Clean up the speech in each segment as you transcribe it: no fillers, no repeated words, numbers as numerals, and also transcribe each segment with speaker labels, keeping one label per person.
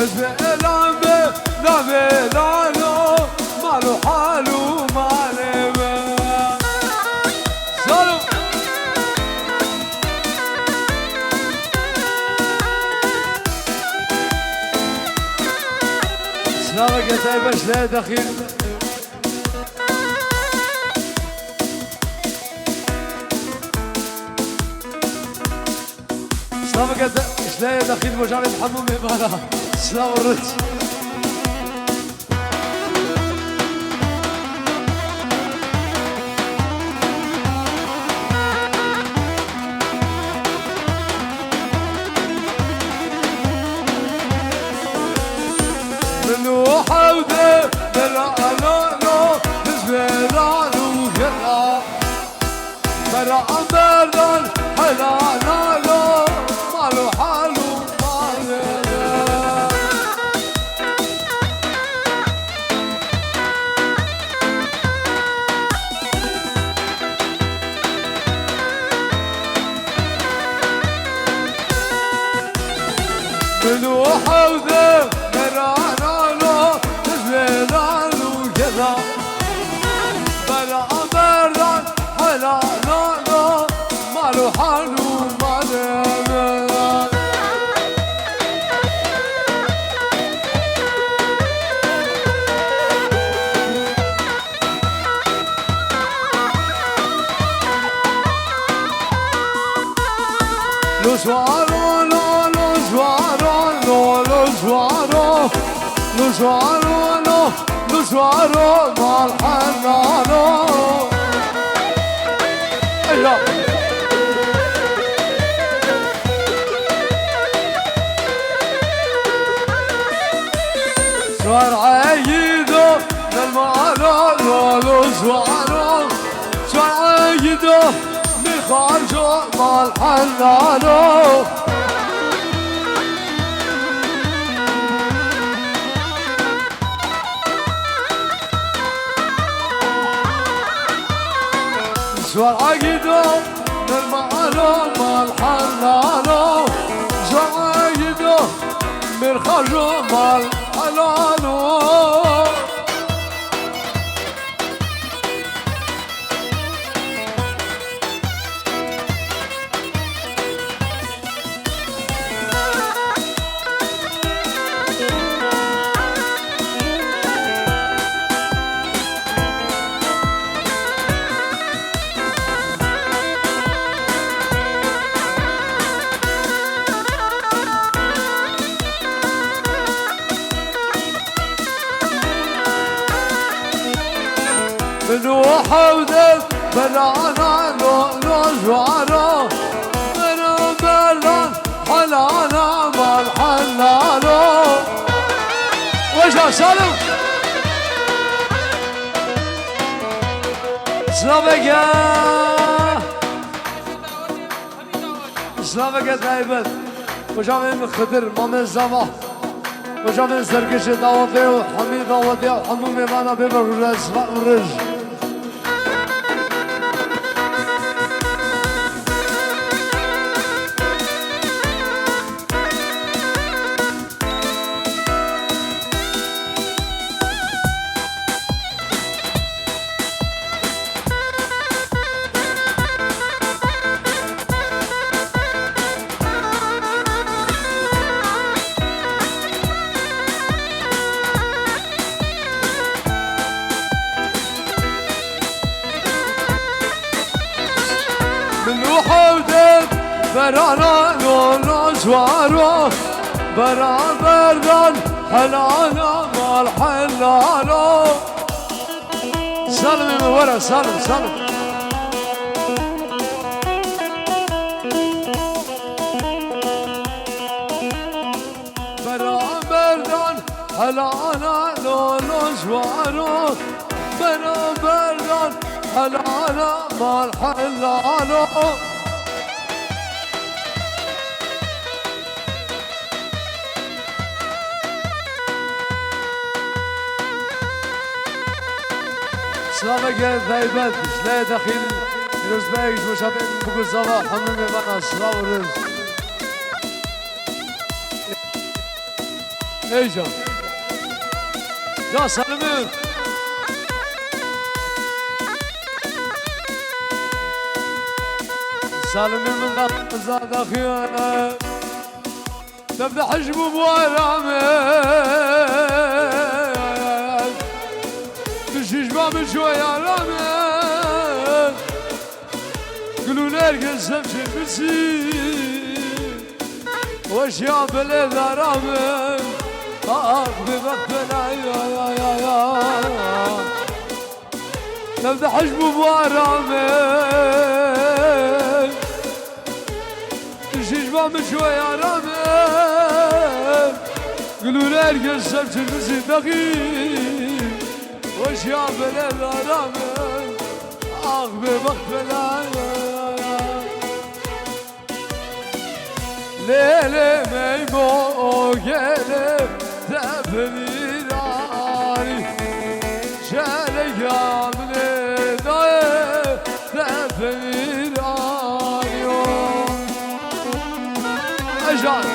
Speaker 1: حزب لامي لامي لالو مالو حالو مالي سالو سلامك يا طيبة شلاية دخيل سلامك شلاية دخيل مجال الحموم إمارة سلام الرج منو حوده بالعلانو بزبيرانو كلا برا أمبردان حلانالو مالو حالو منو حوده برانالو تزبيرانو كذا بلا أمردان حلانالو مالو حالو مالو lo suaro lo suaro lo suaro lo suaro lo suaro mal hanano ايوه سوار عيدو للمالو لو سوارو سوار عيدو من خارجو مال حنانو سوار عيدو للمالو مال حنانو سوار عيدو من خارجو مال حنانو منو حوده بلانا لو جوارو منو بلان حلانا مال حلالو وجه سالم سلامك يا سلامك يا طيبت وجه من خضر مامن زما وجه من سركش دعوتي وحميد دعوتي وحموم مانا ببر ورج منو حوده برانا لو جوارو برا بردان حلانا مال حلالو سلم من ورا سلم سلم برا بردان حلانا لو جوارو برا بردان حلانا مال حلالو سلامك يا ذايبات لا دخيل رزبايش مشابه بقول صباح حمومي بنا سلام الرز ايجا يا سلمين سلمين من قلب زاد خيانة تبدا حجب بوالامين تشيش باب شوية رامين قلوا نرقص امشي بالسين واشياء بلد رامين بغفلة يا نبدا حجب بوالامين تشيش باب شوية رامين قلوا نرقص امشي بالسين دقيق واشياء بلد رامين بغفلة ليلي ميمو قلب تفنيراني شالي قامني ضايق تفنيراني أجل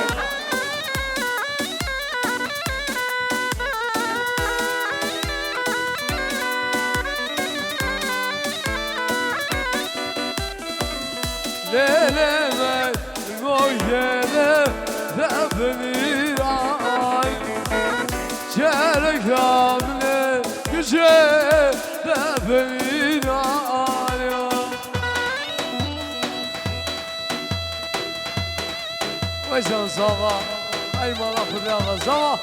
Speaker 1: ليلي ميمو قلب تفنيراني شالي قامني قشيت تفنيراني وشان صغا أي مرة خذها صغا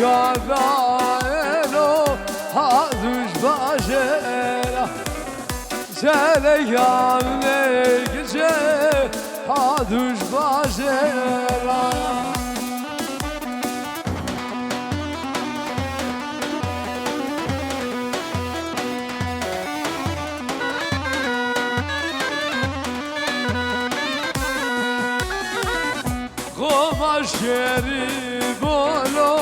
Speaker 1: يا ذايلو هادوش باشيرا سالي يامنيك شي هادوش باشيرا قوم الشريف ولو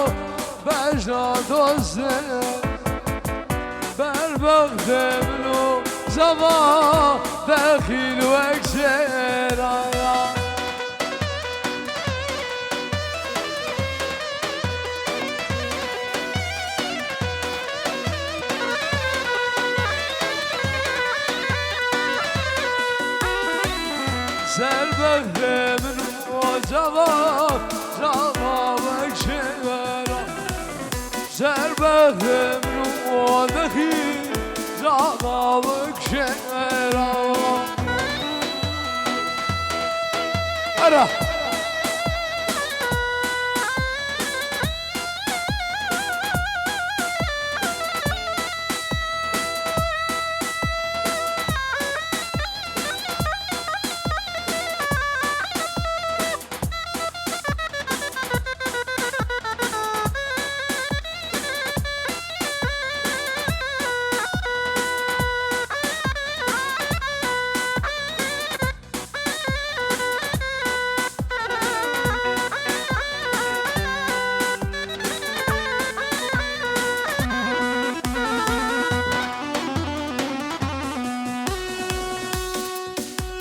Speaker 1: بجنا دوزه بربخت منو زمان دخيل وكشيرا سربخت منو زمان وكشيرا سربخت منو دخيل زمان وكشيرا أنا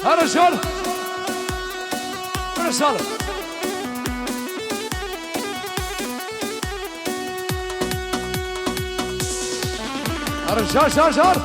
Speaker 1: رجال رسالة رجال رجال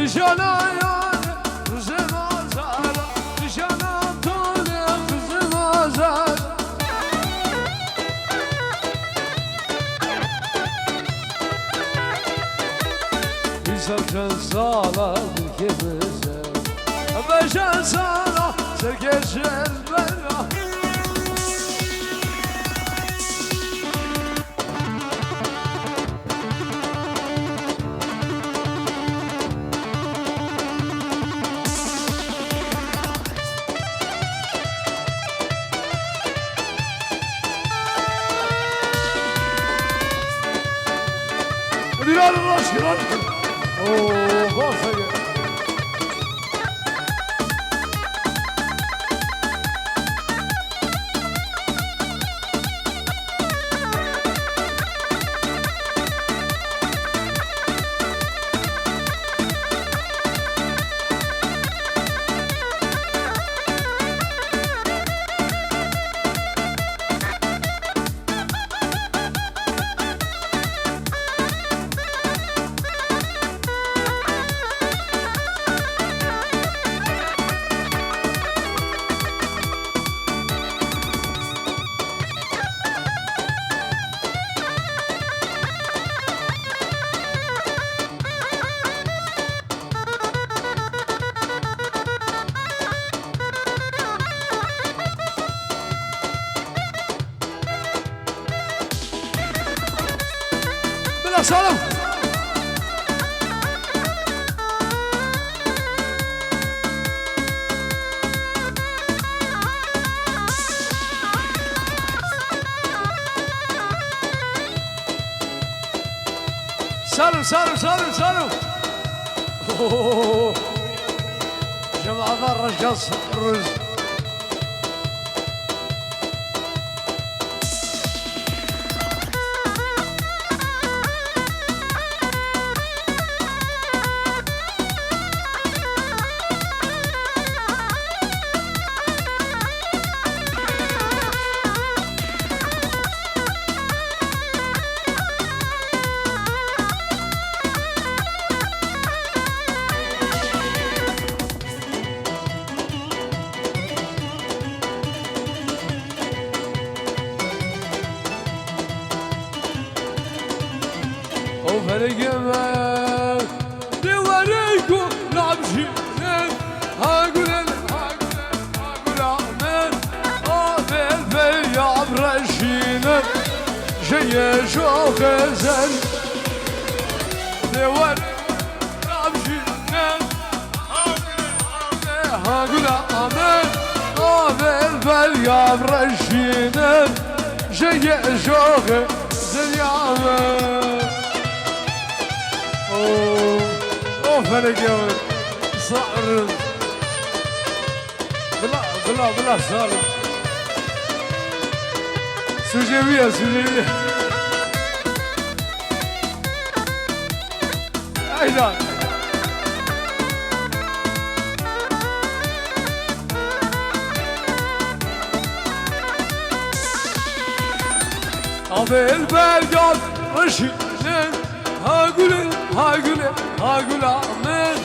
Speaker 1: Nişana yar kızım azara, nişana tole kızım azara. İnsan sağla bir kebeze, beşer sana serkeşer bera. Bilal Raşkiran. Oo, varsa gel. Bilal Salam. سالم جماعة الرجال الرز وفرقنا دوريكو نعبشينين هاقولين عمين في عبرشينين جاي شوخ زن دوريكو نعبشينين هاقول عمين في عبرشينين جاي شوخ زن عمين فرق يا ولد صعر بلا سالم سوجيبية أيضا أبي البلد رشيدين هاقولين هاقول عمين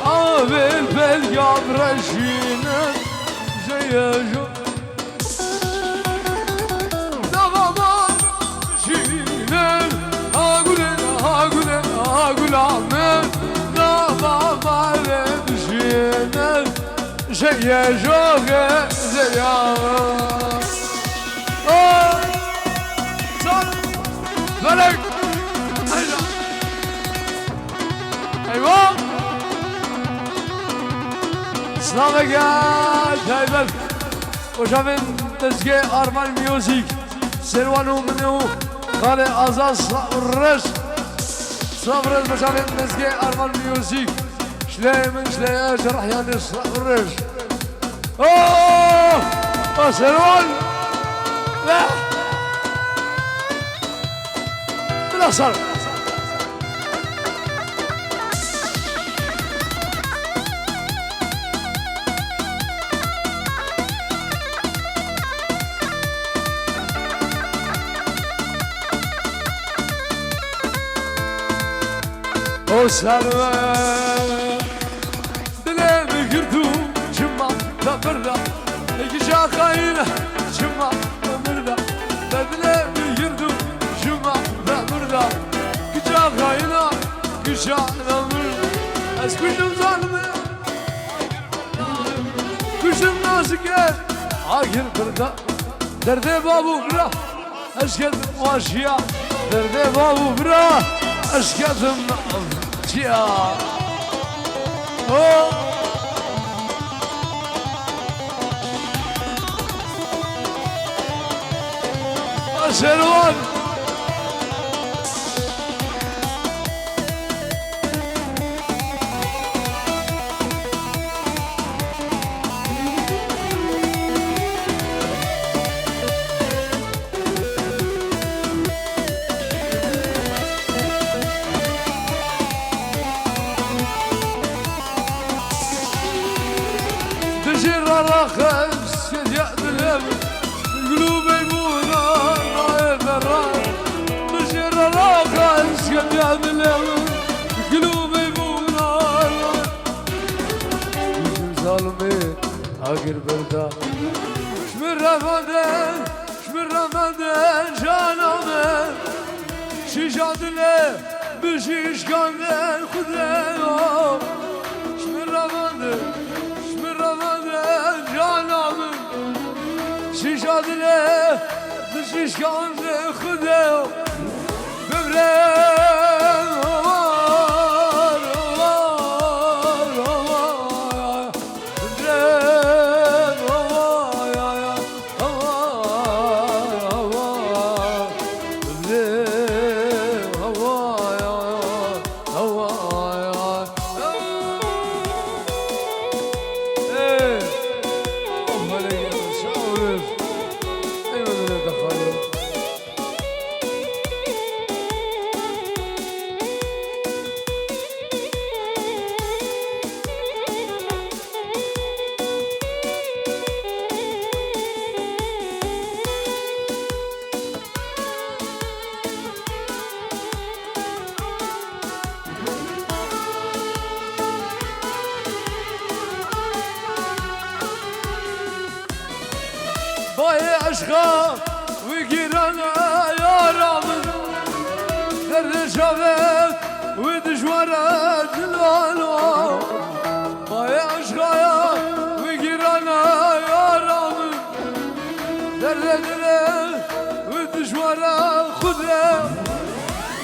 Speaker 1: عامل باليوم رشينا زي جو دغمان رشينا هاقول عمين دغمان رشينا زي جو زي صار بلك ايوه سلام قال دايما وشافن تسجيل ارمان ميوزيك سلوانو منو خالي ازاز الرش صبر وشافن تسجيل ارمان ميوزيك شلاي من شلاي جرح يعني الرش اوه سلوان لا بلا صار سلوى kayına Cuma ömürde Bebile bir yırdım Cuma ömürde Güca kayına Güca ömürde Ez kuşum zalime Kuşum nasıl gel Ahir burada Derde babu bira Eşkedim vaşya Derde babu bira Eşkedim vaşya Oh Şervan Dışarı rakım Sediye dilim Gülübey buna Dışarı rakım Sediye dilim Gülübey buna Yüzüm zalimi Agir berda Şmir Ramadan Caname Şişa dile Bişiş kamden Kudreyo Şmir Ramadan Canamın Şişa dile Bişiş kamden Kudreyo Böbrem var Böbrem var Bayi aşka ve girana yaramın Derde şavet ve düşmara cilalo Bayi aşka ve girana yaramın Derde dile ve düşmara kudre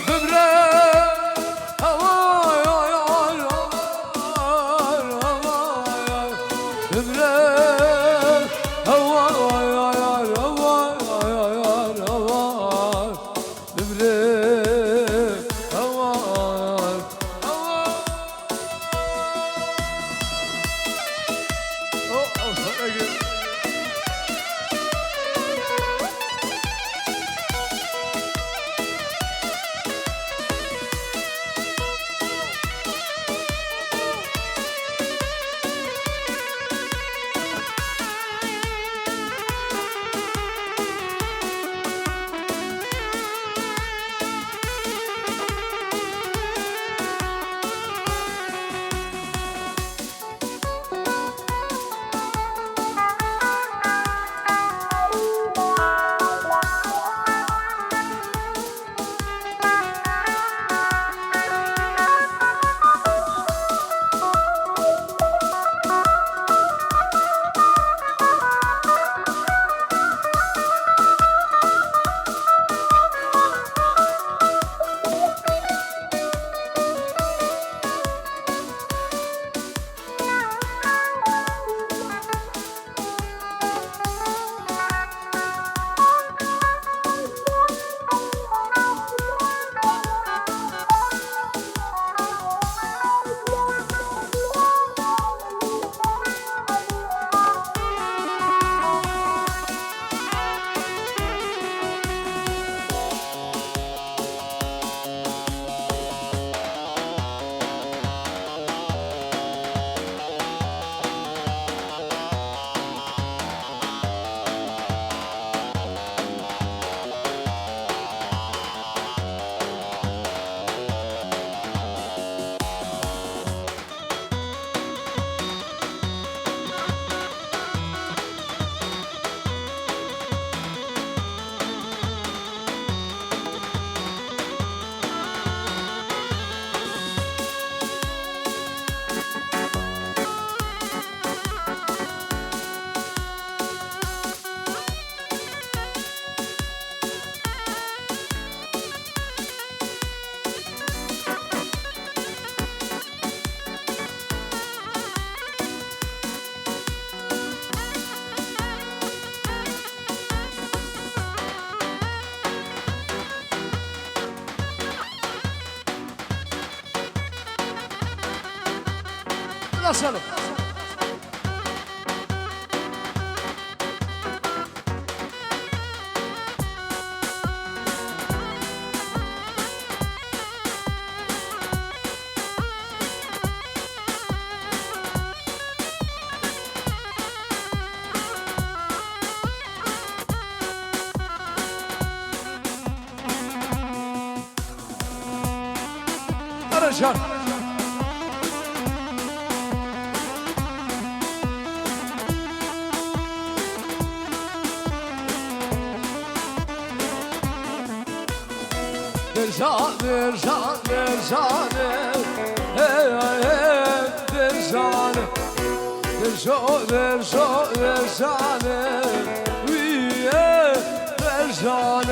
Speaker 1: Böbre بلا سلام رجال برجان برجان برجان برجان برجو برجو برجان ويا برجان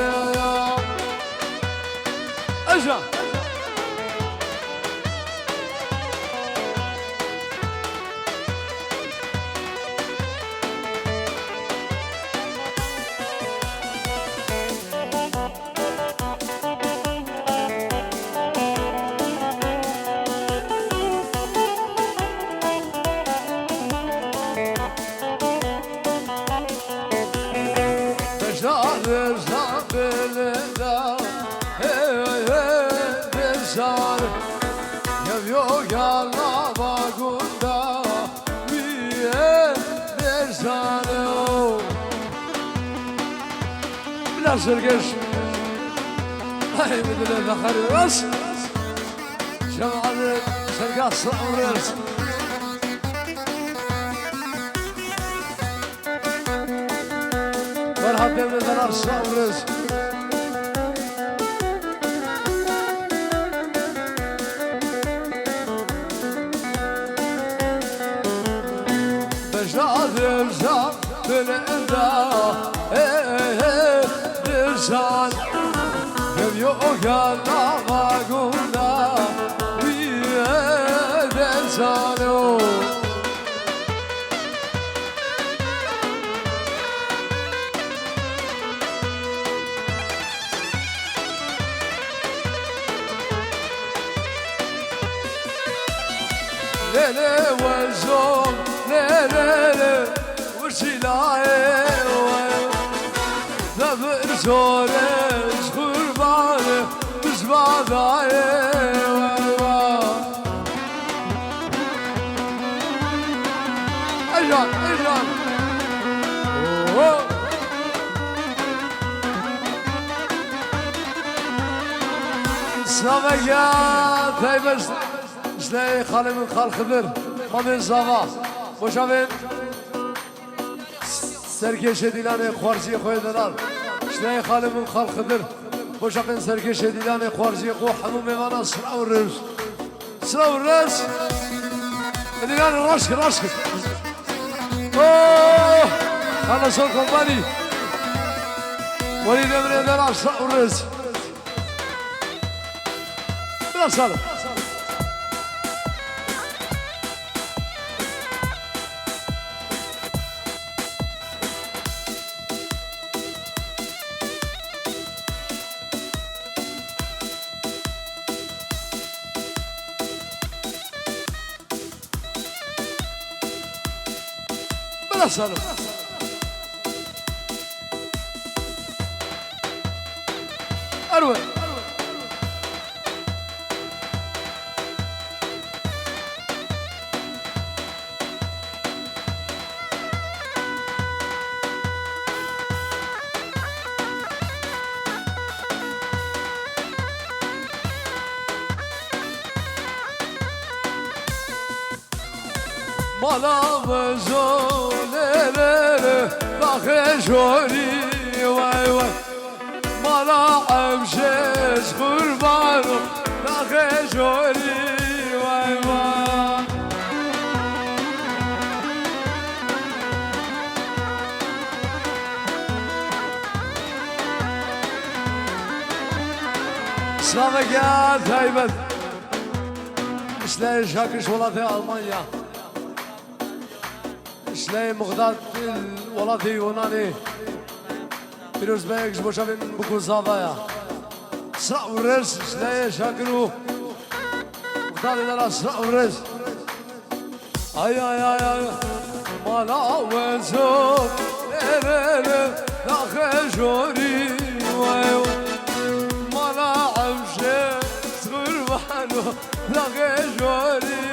Speaker 1: أجا سرقش هاي مثل الفخر الراس جمع سرقاس صورت مرحبا من الراس صورت بجاد الزام بالإنذار برجان كم يوغا لما قلنا ويا برجانو ليلي والزوم ليلي وشيلاي زورش قربانه بزبادای اجان اجان سلام يا طيب شلي خاله من خال خضر ما بين زوا خوشاوین سرکش دیلان خوارزی خویدنال شنای خالمون خال خضر خوشاقین سرکش دیلان خوارزی خو حمو میوانا سراو الرز سراو الرز دیلان راشک راشک اوه خالا سون کمپانی ولید امره دلار سراو الرز بلا سالم سلام أروي مالا بزولي باخي جوري واي واي مالا عمشش قربانو باخي جوري واي واي سلامك يا طيبت شلاي شاكش ولاتي ألمانيا شلاي مغداد ولاتي يوناني فيروز بيك جبوشافين بكون زافايا سرع ورز شلاي شاكرو مغداد دارا سرع ورز اي اي اي مالا وزوك ليلي لا خجوري مالا عمشي صغر بحلو لا خجوري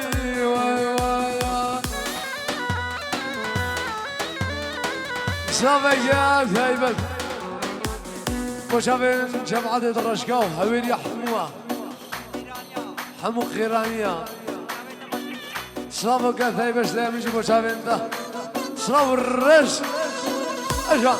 Speaker 1: سلامك يا هيبت وشافين جمعة الرشقة وحويلي حموة حمو خيرانية سلامك يا هيبت سلام يجي وشافين ده سلام الرش أجا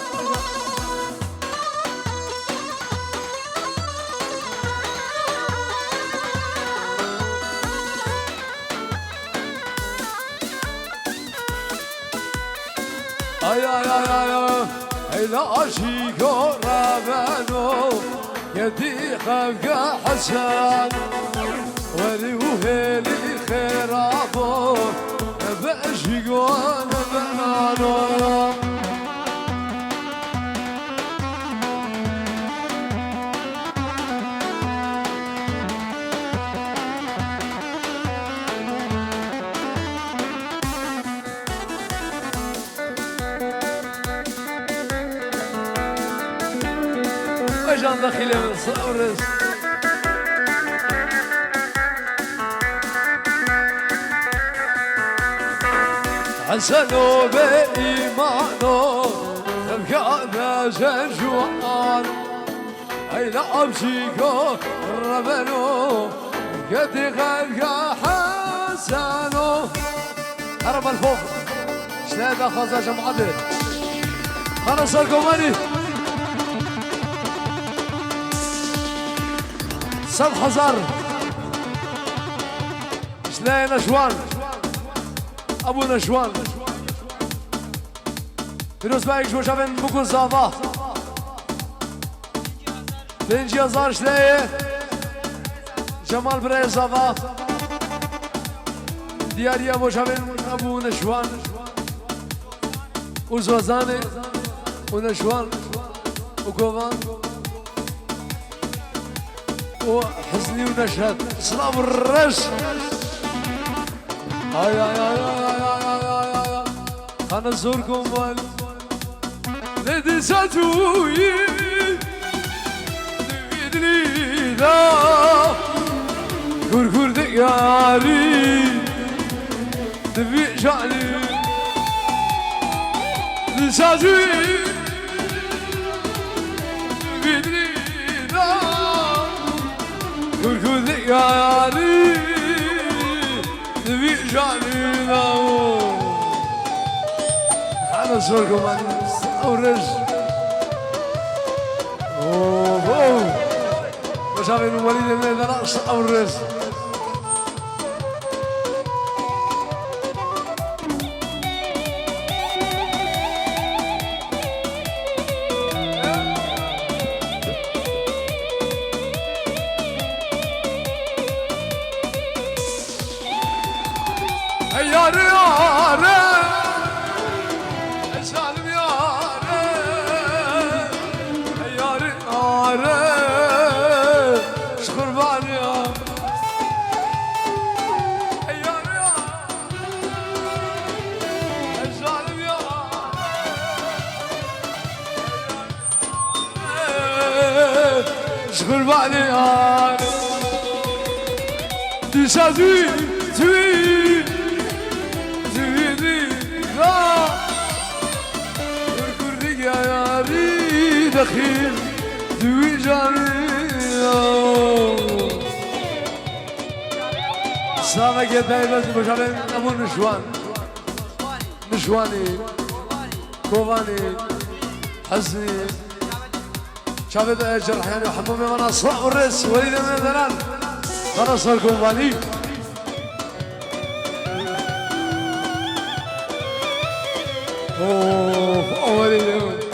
Speaker 1: اي اي اي اي لا اشيكو رابانو يدي خفقة حسن ولي وهيلي خرابو بأشيكو نبنانو اجان داخلي من صورس حسنوا بإيمانه تبقى ذا جوعان أي لا أمشيكو ربنو قد غير حسنوا هرب الفوق شنادا خازا جمعته أنا صار كوماني سب حزر شلاي نشوان ابو نشوان فيروز بايك شو شافن بكون صافا بنجي هزار شلاي جمال براي صافا دياري ابو شافن ابو نشوان وزوزاني ونشوان وكوفان وحزني ونشهد صلاب الرش اي اي اي اي انا زوركم مال لدي ساتوي نبيدني لا كور دياري نبي شعلي لساتوي نبيدني لا كور دياري نبي شعلي لا أنا صوركم أنا أورج أوه وشافي الوليد من الرأس أورج ياري ياري سالم ياري ياري ياري شقربان يا ياري ياري سالم ياري شقربان ياري تسازي توي دخيل دوي جاني سامك يا دايبز مشابه ابو نشوان نشواني كوفاني حزني شافت جرحياني وحمومي وانا صلاح والرس وليد من الدلال انا صار كوفاني اوه وليد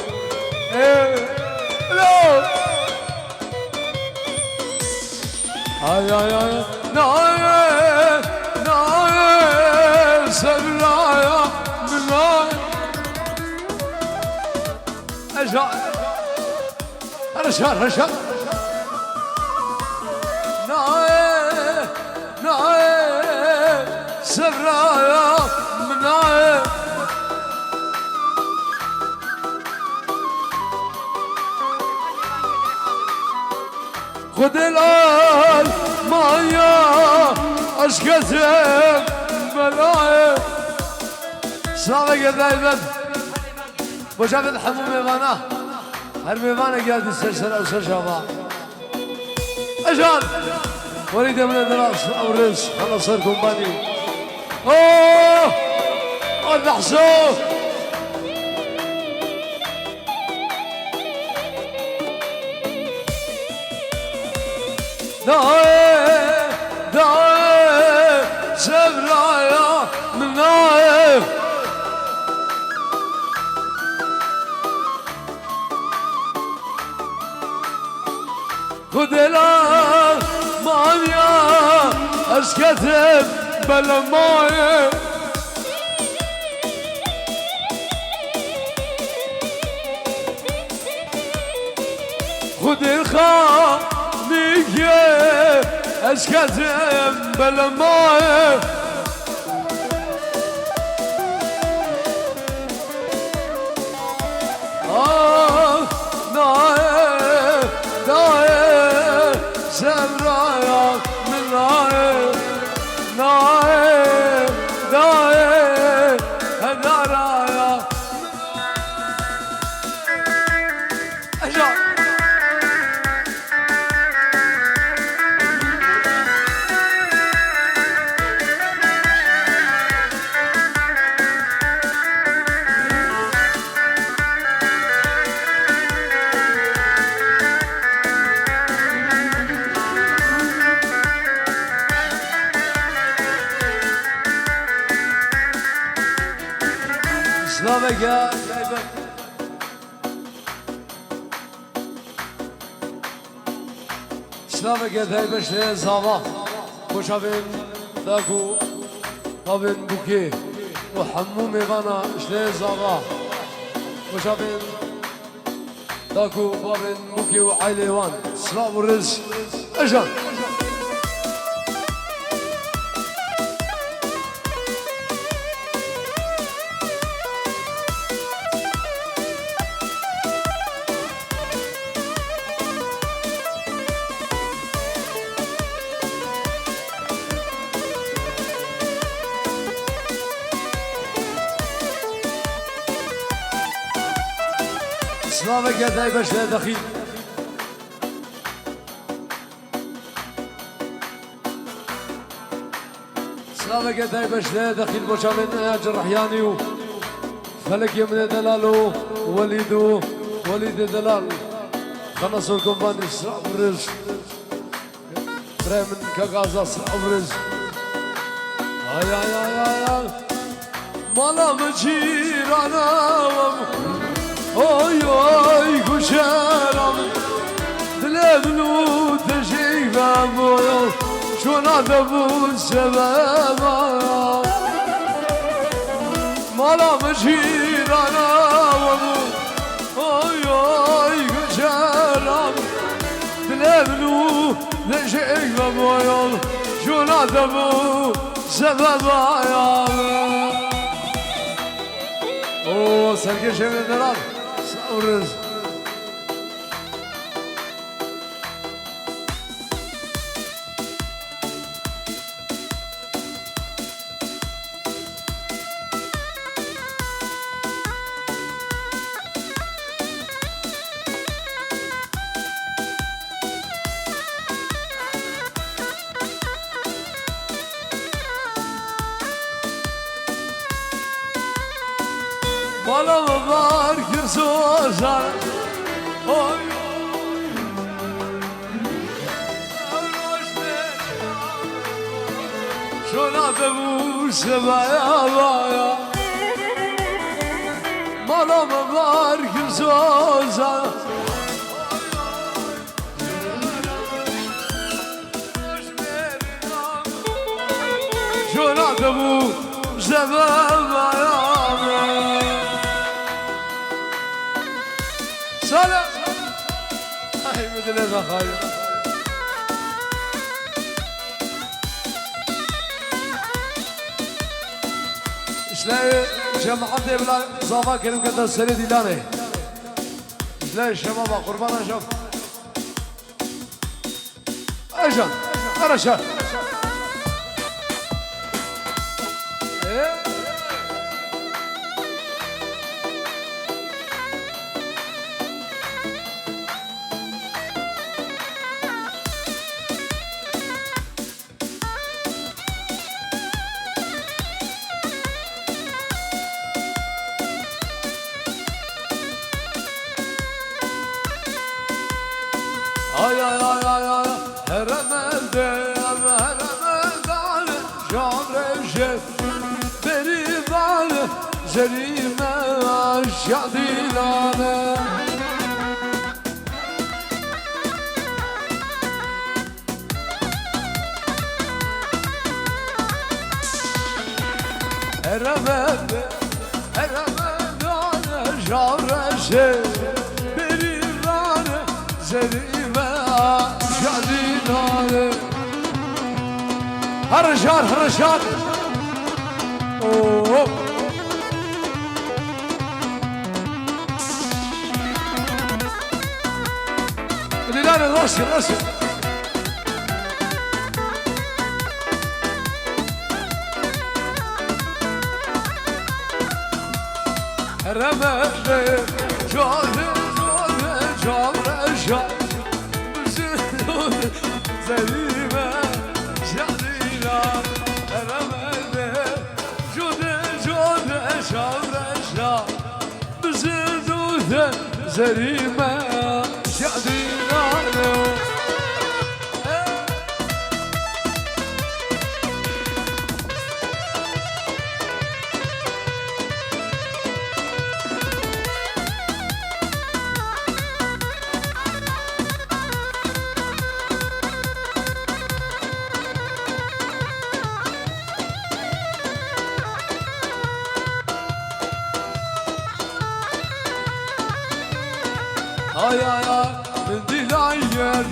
Speaker 1: ay ay ay nae nae sevlaya minay eja arşar arşar nae nae sevlaya خد الآن معايا أشكتك بلاي سلامك دايما بجابت حموم ميوانا هر ميوانا قاعد السلسلة أو سرشابا أجان وليد من الدراس أو رز خلص صار كومباني أوه النحسو داي داي سبرايا من نايف خد الآن معايا أسكتب بلا ماي خد الخانية أسكتب بلا ماي نايف نايف سبرايا من نايف نايف نايف هدارايا أجا سلامك يا جايبك سلامك يا جايبك شلين زاما خوشابين داكو طابين بوكي وحمومي غانا شلين زاما خوشابين داكو طابين بوكي وعيليوان سلام ورز اجان سلامك يا دايبش يا دخيل سلامك يا دايبش يا دخيل بوشا من نهاج الرحياني فلك يمن دلالو وليدو وليد دلال خلصوا الكومباني سلام رز بريمن كاغازا سلام رز يا مالا مجيرانا oy oy kuşeram dilemnu teşekkürem boyol şuna da bu sebep malamı şirana oy oy kuşeram dilemnu teşekkürem boyol şuna da bu sebep o Sergey Şevrenler Sauruz Bana mı var ki sozar oy şuna da bu sebaya vaya Bana mı var ki sozar şuna da bu sebaya vaya سلام هاي مثل الرخايا شلاي جماعتي بلا صافا كريم كذا سري ديلاني شلاي الشباب قربان اشوف اجل رشاد ay ay ay ay ay heremelde heremelde jamreje beri bal zerime aşadilane heremelde heremelde jamreje beri bal zerime aşadilane هرجان هرجان اوه دلال راسي راسي رمى جان جان جان زريمة جديلة رمى جود جود شارشة بزدود زريمة جديلة ay ay ay من دلاير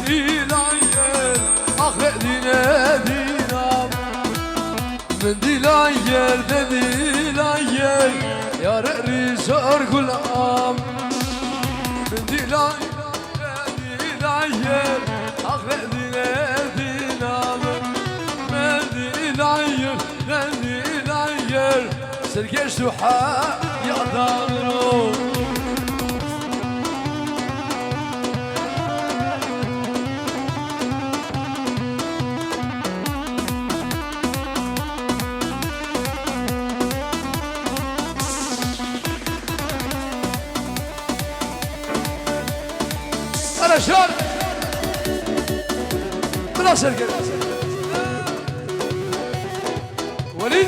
Speaker 1: دلاير آخر دینه دینم من دلاير دلاير یار ریزار گلام من دلاير دلاير آخر دینه دینم من دلاير دلاير سرگشت و یادم رو شلون بلا سرقة وليد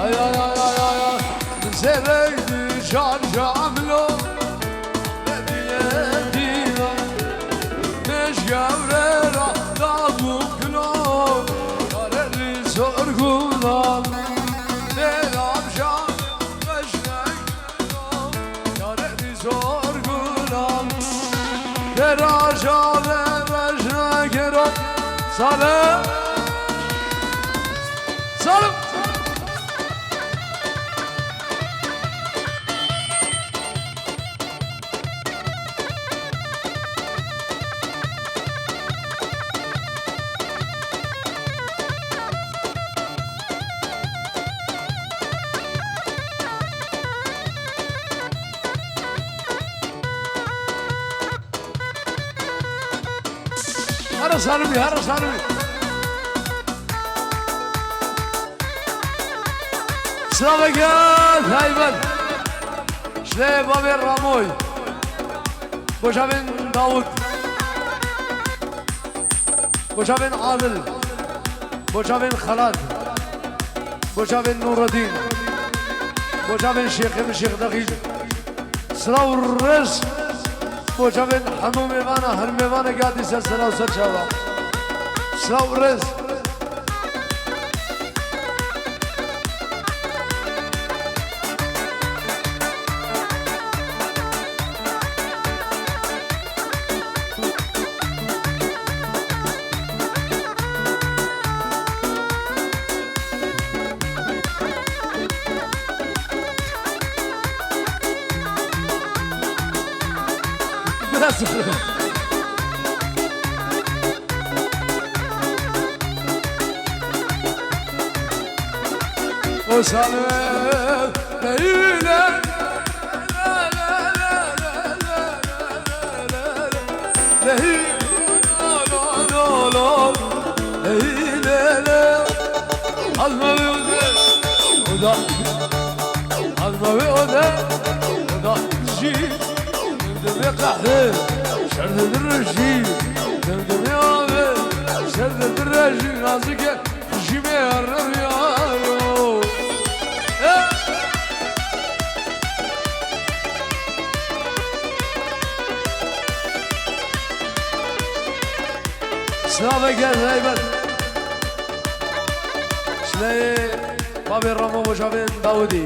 Speaker 1: ay ay ay ay ay زريدي جان جاملو ندينا مش جورنا دابوكنا كارلي زرقنا نلعب جان مجنكنا كارلي زرقنا دراجان مجنكنا سلام سلام هرا سالمي هرا سالمي سلامك يا هايبن شلي بابي الراموي بوشابين داود بوشابين عادل بوشابين خلاد بوشابين نور الدين بوشابين شيخ من شيخ دقيق سلاو الرز بوشابين حمو ميوانا هر ميوانا قاعد يسال سلاو سر شاوا سلاو الرز وسلام ليلى شرد الرجيم دمدم يا عبد شرد الرجيم نازك جيمي الربيعيو سلامك يا زيبن شلي بابي الرمو بوشابين داودي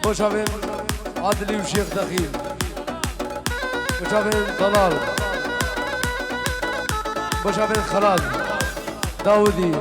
Speaker 1: بوشابين عادلي وشيخ دخيل بوشابين طلال بوشابين خلاد داودي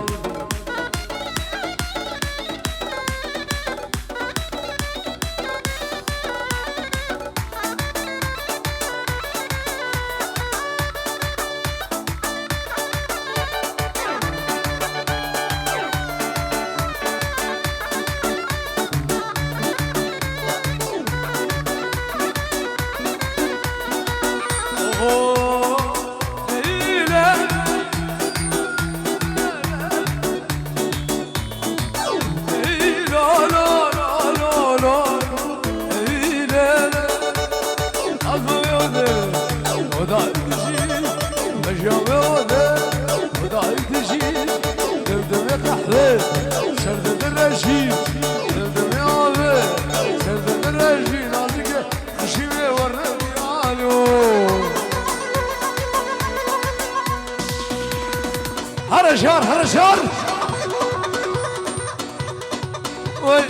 Speaker 1: هرشار هرشار وي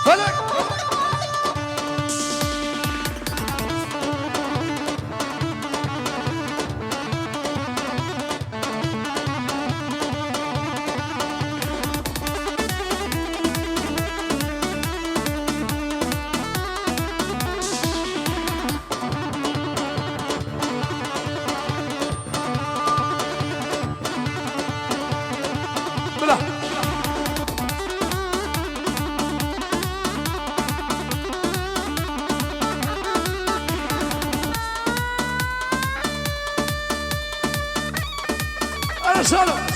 Speaker 1: فلك Solo.